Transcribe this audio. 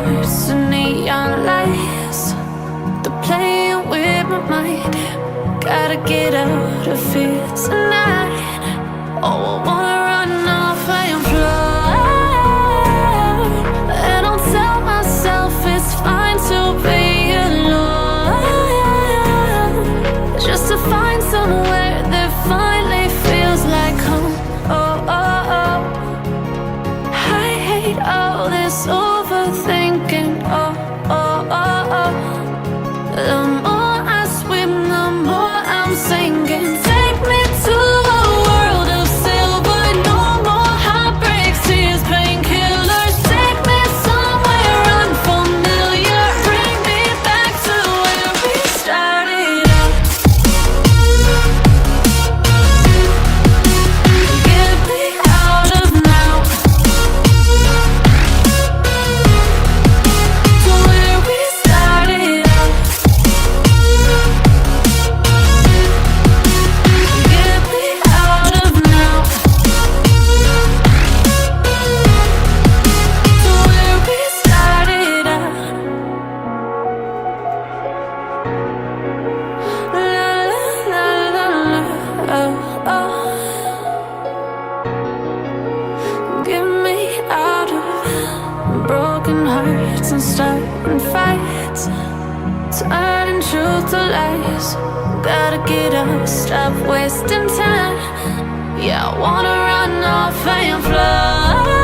hearts and neon lights. They're playing with my mind. Gotta get out of here tonight. Oh, I wanna run off and fly. And I'll tell myself it's fine to be alone, just to find somewhere that finally feels like home. Oh, oh, oh. I hate all this overthinking. Oh, oh, oh, oh. The more I swim, the more I'm sinking. Take me to a world of silver. No more heartbreaks, tears, painkillers. Take me somewhere unfamiliar. Bring me back to where we started out. Get me out of now, to where we started out. Get me out of now, to where we started out. La la la la, oh, oh. Get me out of broken hearts and starting fights, turning truth to lies. Gotta get up, stop wasting time. Yeah, I wanna run off and fly.